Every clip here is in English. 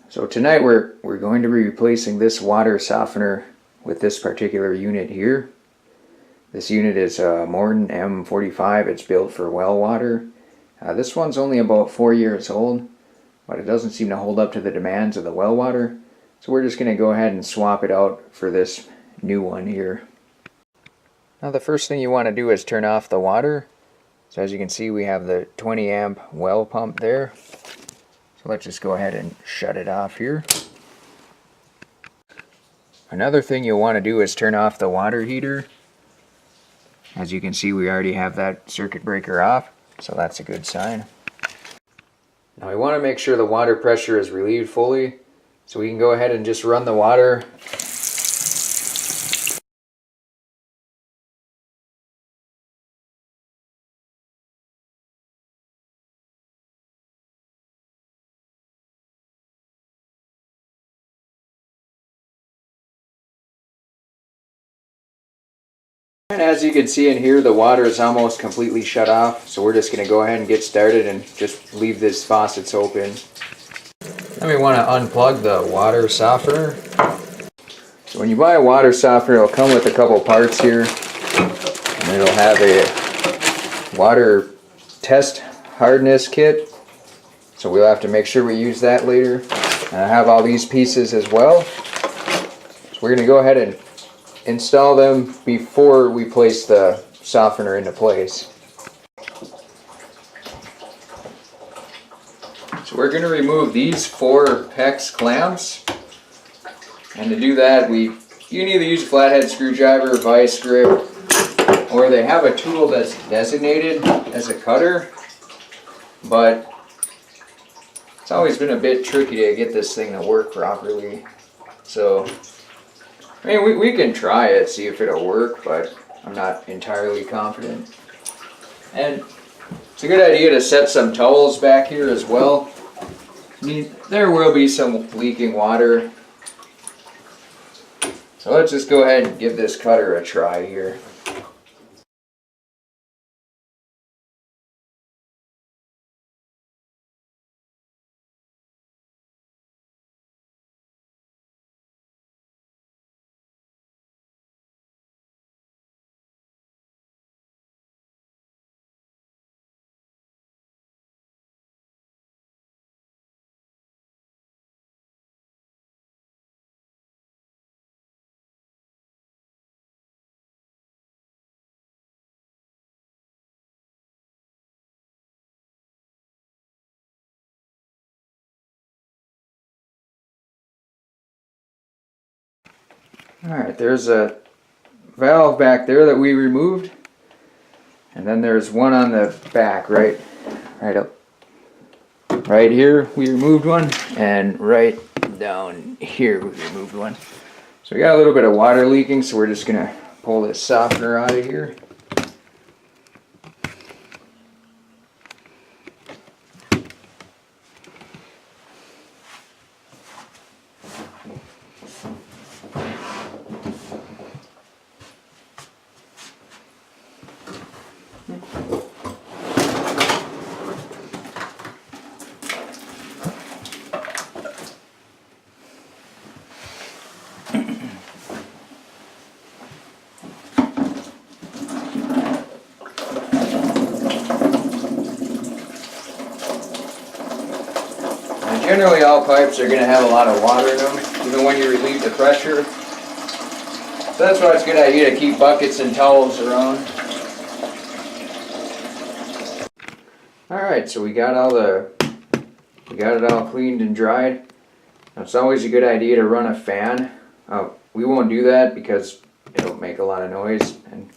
So tonight we're going to be replacing this water softener with this particular unit here. This unit is a Morton M45. It's built for well water. This one's only about 4 years old, but it doesn't seem to hold up to the demands of the well water. So we're just going to go ahead and swap it out for this new one here. Now the first thing you want to do is turn off the water. So as you can see, we have the 20 amp well pump there. So let's just go ahead and shut it off here. Another thing you'll want to do is turn off the water heater. As you can see, we already have that circuit breaker off, so that's a good sign. Now we want to make sure the water pressure is relieved fully, so we can go ahead and just run the water and as you can see in here, the water is almost completely shut off, so we're just going to go ahead and get started and just leave these faucets open. Then we want to unplug the water softener. So when you buy a water softener, it'll come with a couple parts here, and it'll have a water test hardness kit, so we'll have to make sure we use that later. And I have all these pieces as well, so we're going to go ahead and install them before we place the softener into place. So we're going to remove these 4 PEX clamps, and to do that you can either use a flathead screwdriver, vice grip, or they have a tool that's designated as a cutter, but it's always been a bit tricky to get this thing to work properly. So I mean, we can try it, see if it'll work, but I'm not entirely confident. And it's a good idea to set some towels back here as well. I mean, there will be some leaking water. So let's just go ahead and give this cutter a try here. Alright, there's a valve back there that we removed, and then there's one on the back, right here we removed one, and right down here we removed one. So we got a little bit of water leaking, so we're just gonna pull this softener out of here. Generally all pipes are going to have a lot of water in them, even when you relieve the pressure. So that's why it's a good idea to keep buckets and towels around. Alright, so we got it all cleaned and dried. Now, it's always a good idea to run a fan. We won't do that because it'll make a lot of noise, and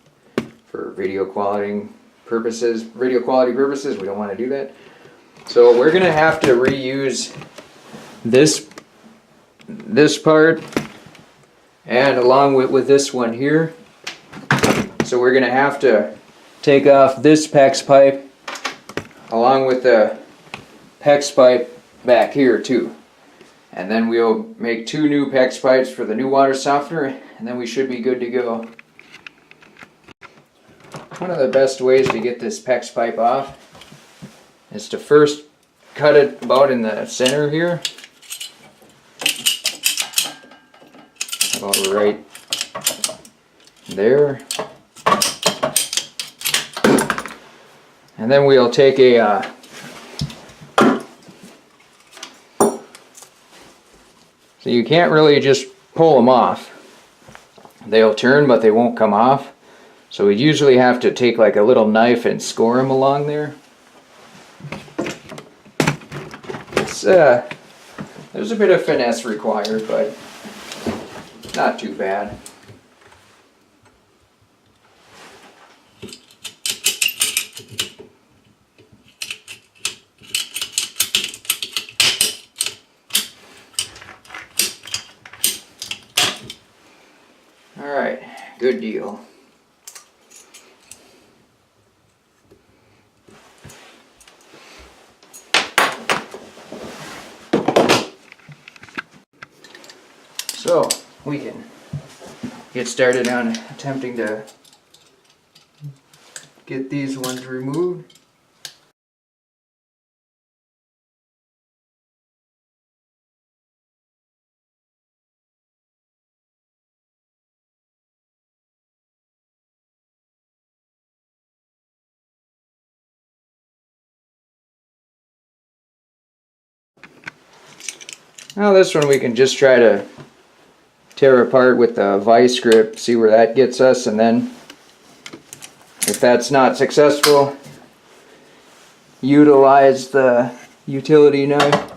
for video quality purposes, we don't want to do that. So we're going to have to reuse this part, and along with this one here. So we're going to have to take off this PEX pipe along with the PEX pipe back here too. And then we'll make 2 new PEX pipes for the new water softener, and then we should be good to go. One of the best ways to get this PEX pipe off is to first cut it about in the center here, about right there. And then we'll take a so you can't really just pull them off. They'll turn, but they won't come off. So we usually have to take like a little knife and score them along there. It's there's a bit of finesse required, but not too bad. Alright, good deal. So, we can get started on attempting to get these ones removed. Now this one we can just try to tear apart with the vice grip, see where that gets us, and then if that's not successful, utilize the utility knife.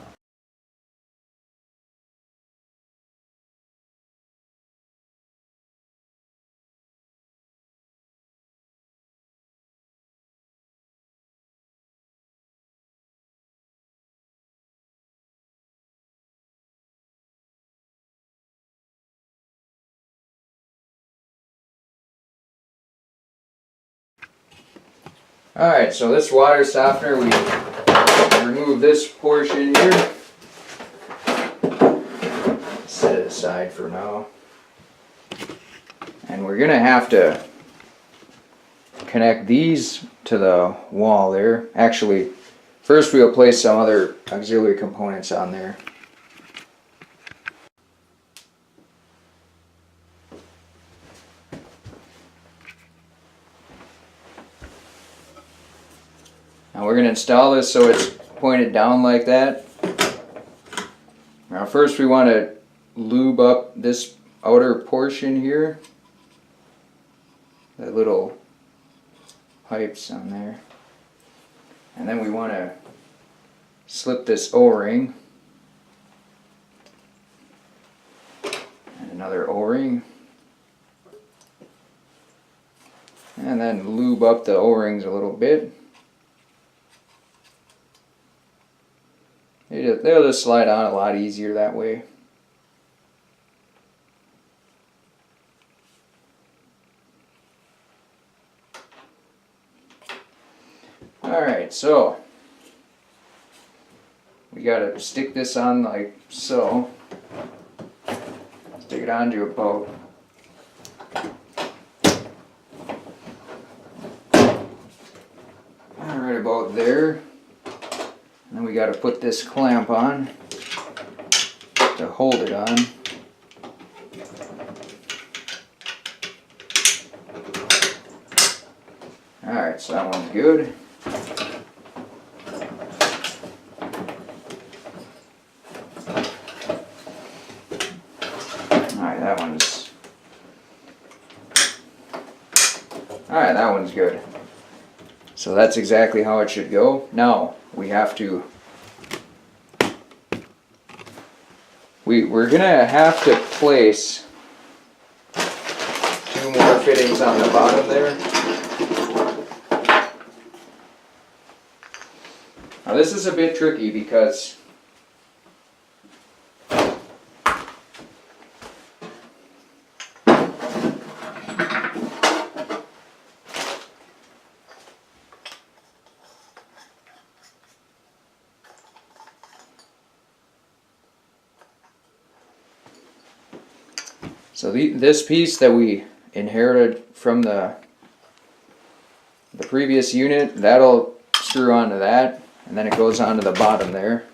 Alright, so this water softener, we remove this portion here. Set it aside for now. And we're going to have to connect these to the wall there. Actually, first we'll place some other auxiliary components on there. Now we're going to install this so it's pointed down like that. Now first we want to lube up this outer portion here. The little pipes on there. And then we want to slip this O-ring. And another O-ring. And then lube up the O-rings a little bit. They'll just slide on a lot easier that way. Alright, so we gotta stick this on like so. Stick it onto a boat. Right about there. And then we got to put this clamp on to hold it on. Alright, so that one's good. Alright, that one's good. So that's exactly how it should go. Now we have to we're gonna have to place 2 more fittings on the bottom there. Now this is a bit tricky because this piece that we inherited from the previous unit, that'll screw onto that, and then it goes onto the bottom there,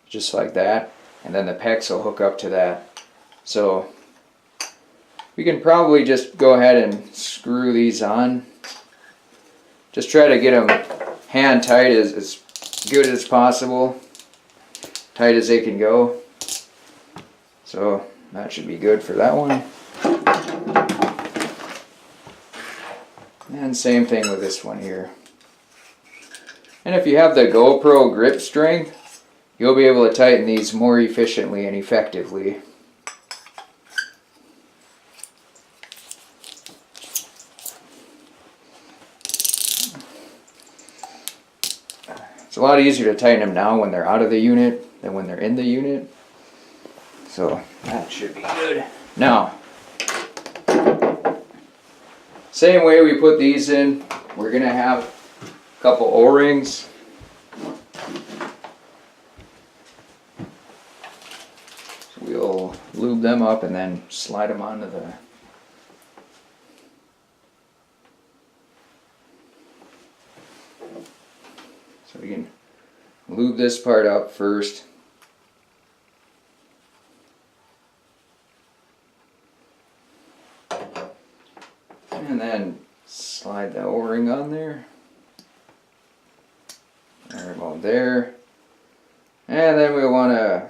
just like that, and then the pecs will hook up to that. So we can probably just go ahead and screw these on. Just try to get them hand tight as good as possible, tight as they can go. So that should be good for that one. And same thing with this one here. And if you have the GoPro grip strength, you'll be able to tighten these more efficiently and effectively. It's a lot easier to tighten them now when they're out of the unit than when they're in the unit. So that should be good. Now, same way we put these in, we're going to have a couple O-rings. So we'll lube them up and then slide them onto the so we can lube this part up first. And then slide the O-ring on there. Right about there. And then we want to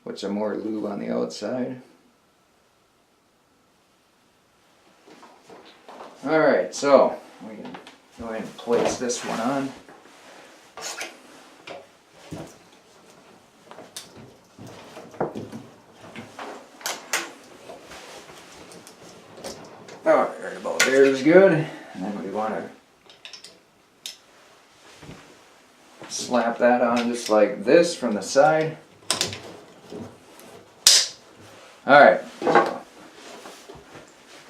put some more lube on the outside. Alright, so we can go ahead and place this one on. Alright, right about there is good. And then we want to slap that on just like this from the side. Alright, so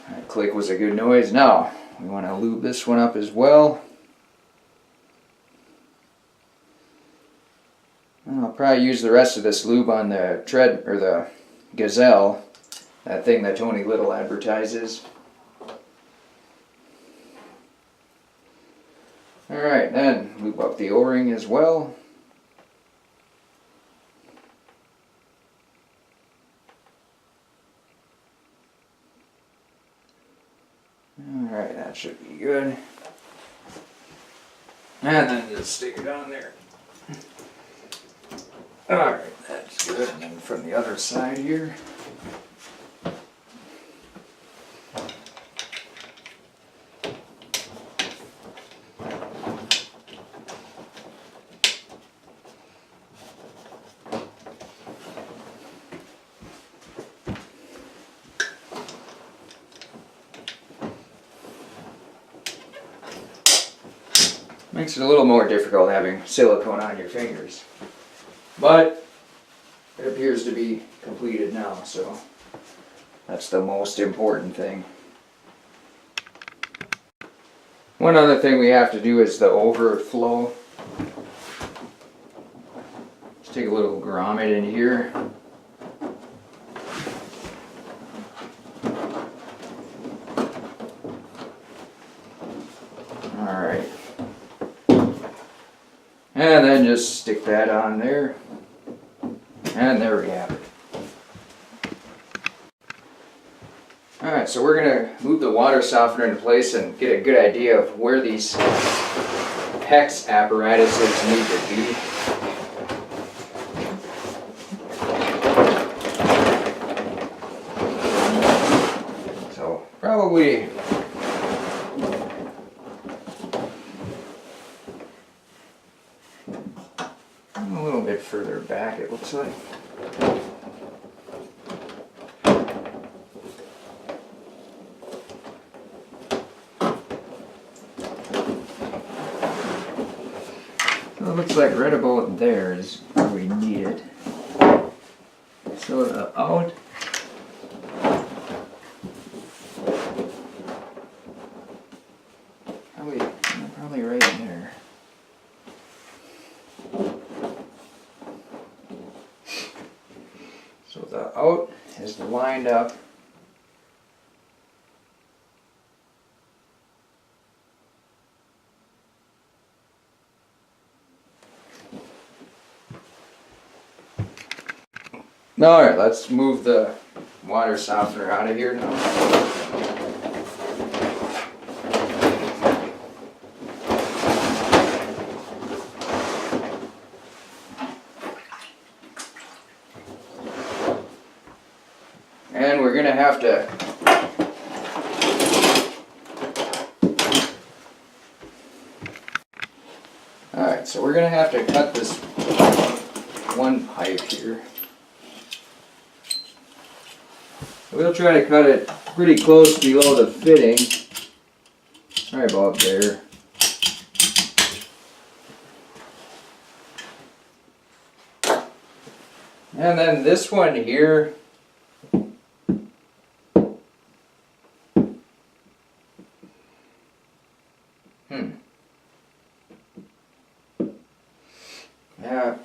that click was a good noise. Now we want to lube this one up as well. And I'll probably use the rest of this lube on the the Gazelle, that thing that Tony Little advertises. Alright, then lube up the O-ring as well. Alright, that should be good. And then just stick it on there. Alright, that's good. And then from the other side here. Makes it a little more difficult having silicone on your fingers. But it appears to be completed now, so that's the most important thing. One other thing we have to do is the overflow. Let's take a little grommet in here. Alright. And then just stick that on there. And there we have it. Alright, so we're going to move the water softener into place and get a good idea of where these PEX apparatuses need to be. So probably a little bit further back, it looks like. So it looks like right about there is where we need it. So the out. Probably right there. So the out is lined up. Alright, let's move the water softener out of here now. And we're gonna have to alright, so we're gonna have to cut this one pipe here. We'll try to cut it pretty close below the fitting. Right about there. And then this one here, yeah,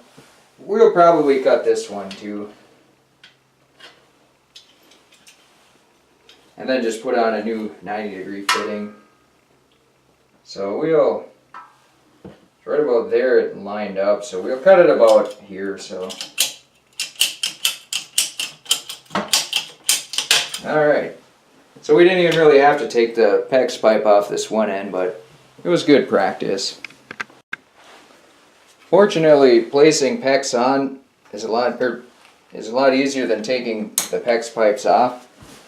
we'll probably cut this one too. And then just put on a new 90-degree fitting. So we'll, right about there it lined up, so we'll cut it about here, so. Alright, so we didn't even really have to take the PEX pipe off this one end, but it was good practice. Fortunately, placing PEX on is a lot easier than taking the PEX pipes off.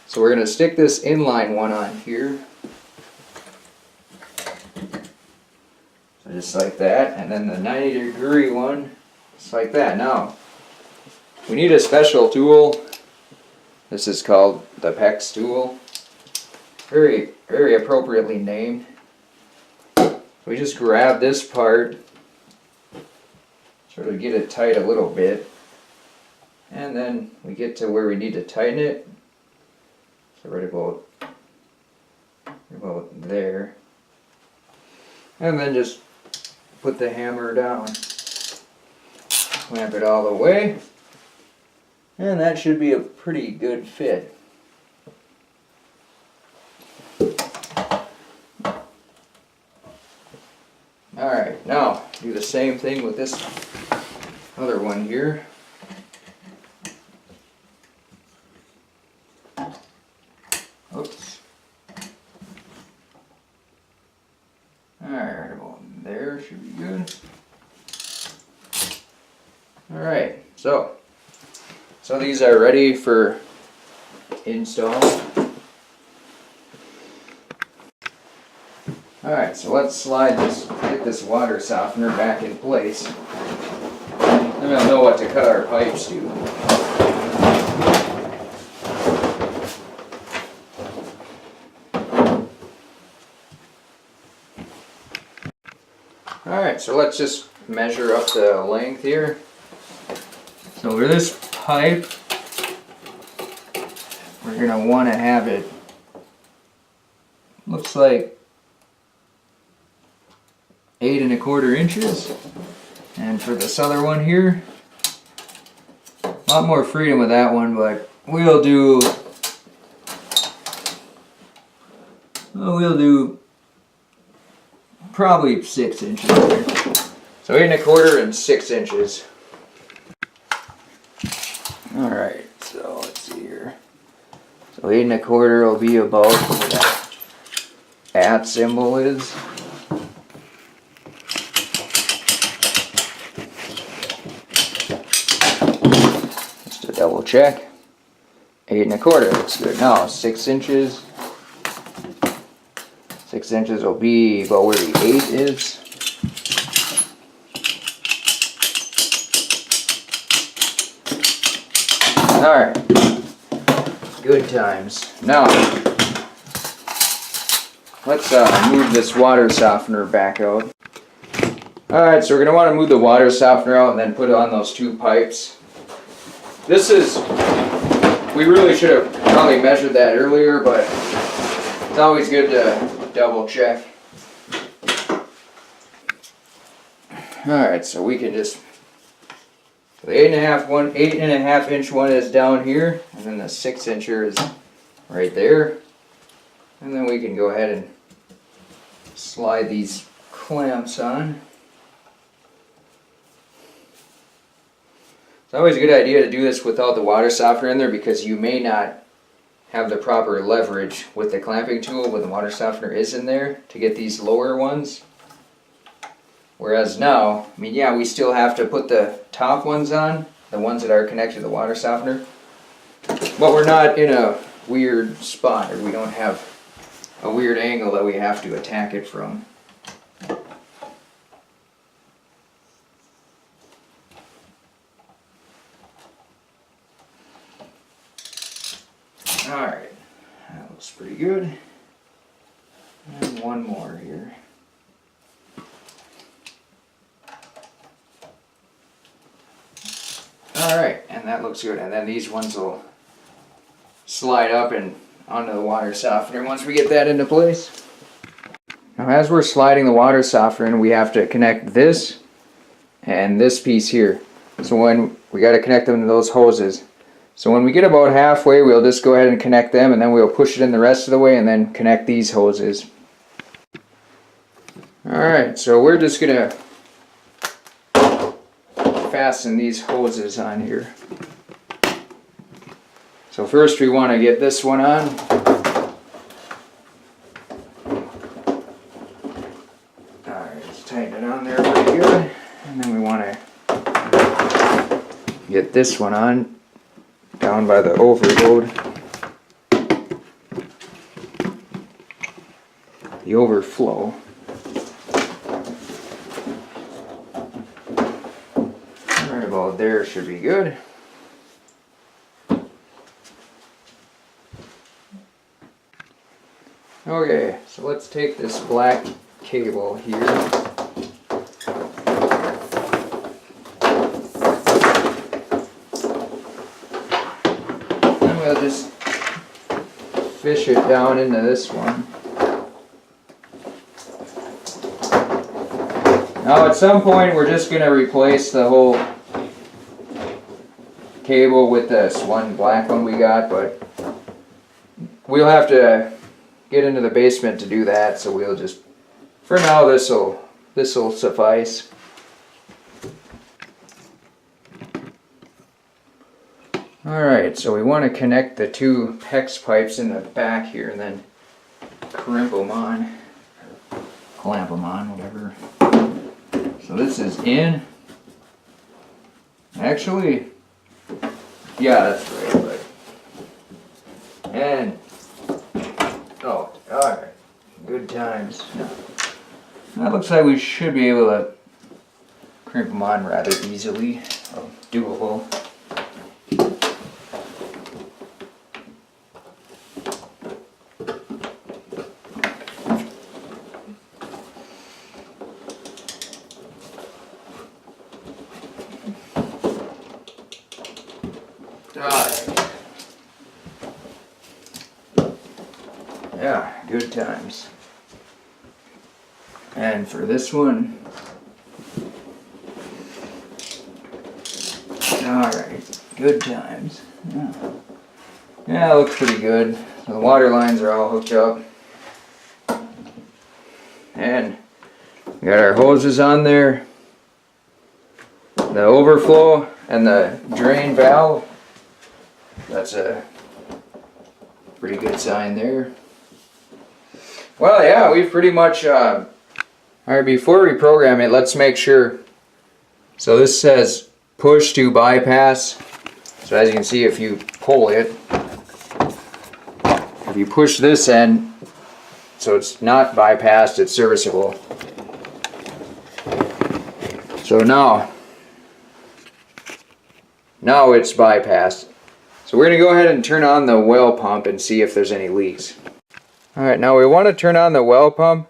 So we're going to stick this inline one on here. So just like that, and then the 90-degree one, just like that. Now, we need a special tool. This is called the PEX tool. Very, very appropriately named. We just grab this part, sort of get it tight a little bit, and then we get to where we need to tighten it. So right about there. And then just put the hammer down. Clamp it all the way. And that should be a pretty good fit. Alright, now do the same thing with this other one here. Oops. Alright, right about there should be good. Alright, so these are ready for install. Alright, so let's get this water softener back in place. Then we'll know what to cut our pipes to. Alright, so let's just measure up the length here. So for this pipe, we're going to want to have it, looks like 8 1/4 inches. And for this other one here, a lot more freedom with that one, but we'll do probably 6 inches there. So 8 1/4 and 6 inches. Alright, so let's see here. So 8 1/4 will be about where that @ symbol is. Just to double check. 8 1/4 looks good. Now 6 inches. 6 inches will be about where the 8 is. Alright, good times. Now, let's move this water softener back out. Alright, so we're going to want to move the water softener out and then put on those 2 pipes. This is, we really should have probably measured that earlier, but it's always good to double check. Alright, so we can just, the 8 1/2 inch one is down here, and then the 6 incher is right there. And then we can go ahead and slide these clamps on. It's always a good idea to do this without the water softener in there, because you may not have the proper leverage with the clamping tool when the water softener is in there to get these lower ones. Whereas now, I mean, yeah, we still have to put the top ones on, the ones that are connected to the water softener, but we're not in a weird spot, or we don't have a weird angle that we have to attack it from. Alright, that looks pretty good. And one more here. Alright, and that looks good. And then these ones will slide up and onto the water softener once we get that into place. Now as we're sliding the water softener in, we have to connect this and this piece here. So when we got to connect them to those hoses. So when we get about halfway, we'll just go ahead and connect them, and then we'll push it in the rest of the way and then connect these hoses. Alright, so we're just going to fasten these hoses on here. So first we want to get this one on. Alright, just tighten it on there pretty good. And then we want to get this one on down by the overload. The overflow. Right about there should be good. Okay, so let's take this black cable here. And we'll just fish it down into this one. Now at some point we're just going to replace the whole cable with this one black one we got, but we'll have to get into the basement to do that, so we'll just, for now, this'll suffice. Alright, so we want to connect the two PEX pipes in the back here and then crimp them on, clamp them on, whatever. So this is in. Actually, yeah, that's right, but, and oh, alright. Good times. That looks like we should be able to crimp them on rather easily. Oh, doable. Alright. Yeah, good times. And for this one, alright, good times. Yeah, it looks pretty good. So the water lines are all hooked up. And we got our hoses on there. The overflow and the drain valve. That's a pretty good sign there. Well, yeah, we've pretty much, alright, before we program it, let's make sure. So this says push to bypass. So as you can see, if you pull it, if you push this end, so it's not bypassed, it's serviceable. So now it's bypassed. So we're going to go ahead and turn on the well pump and see if there's any leaks. Alright, now we want to turn on the well pump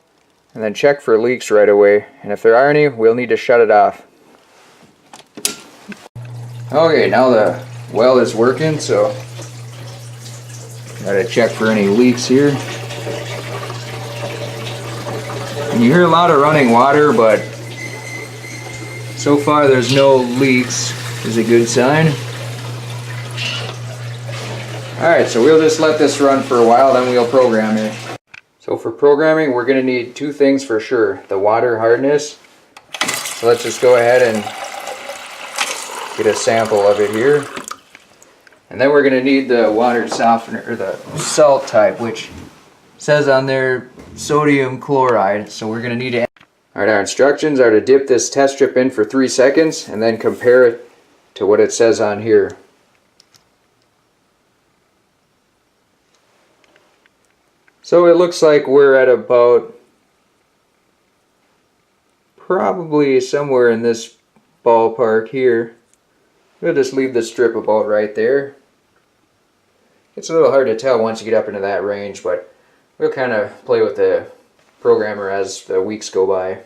and then check for leaks right away. And if there are any, we'll need to shut it off. Okay, now the well is working, so gotta check for any leaks here. And you hear a lot of running water, but so far there's no leaks. Is a good sign. Alright, so we'll just let this run for a while, then we'll program it. So for programming, we're going to need two things for sure. The water hardness. So let's just go ahead and get a sample of it here. And then we're going to need the water softener, or the salt type, which says on there sodium chloride. So we're going to need to. Alright, our instructions are to dip this test strip in for 3 seconds and then compare it to what it says on here. So it looks like we're at about probably somewhere in this ballpark here. We'll just leave the strip about right there. It's a little hard to tell once you get up into that range, but we'll kind of play with the programmer as the weeks go by.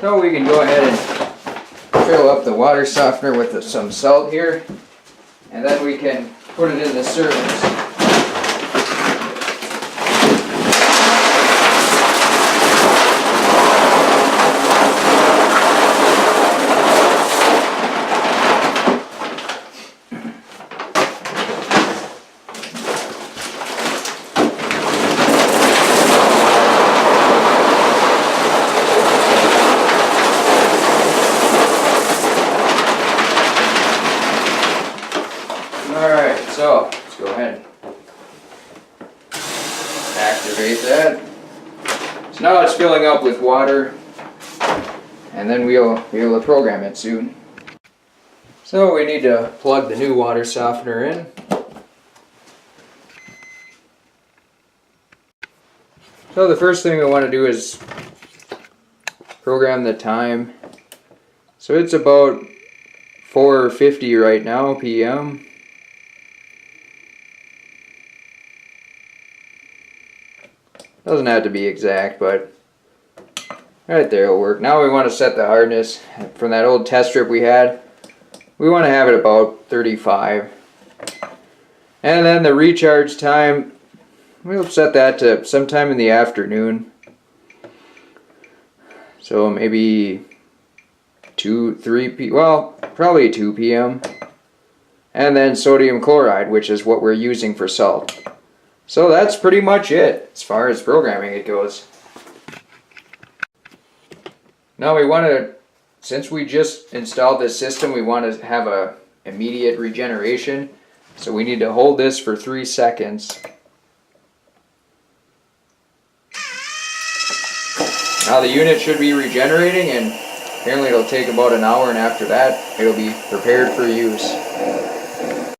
So we can go ahead and fill up the water softener with some salt here, and then we can put it in the servings. Alright, so let's go ahead and activate that. So now it's filling up with water, and then we'll be able to program it soon. So we need to plug the new water softener in. So the first thing we want to do is program the time. So it's about 4:50 right now p.m. Doesn't have to be exact, but right there will work. Now we want to set the hardness from that old test strip we had. We want to have it about 35. And then the recharge time, we'll set that to sometime in the afternoon. So maybe probably 2 p.m. And then sodium chloride, which is what we're using for salt. So that's pretty much it as far as programming it goes. Now we want to, since we just installed this system, we want to have a immediate regeneration. So we need to hold this for 3 seconds. Now the unit should be regenerating, and apparently it'll take about an hour, and after that it'll be prepared for use.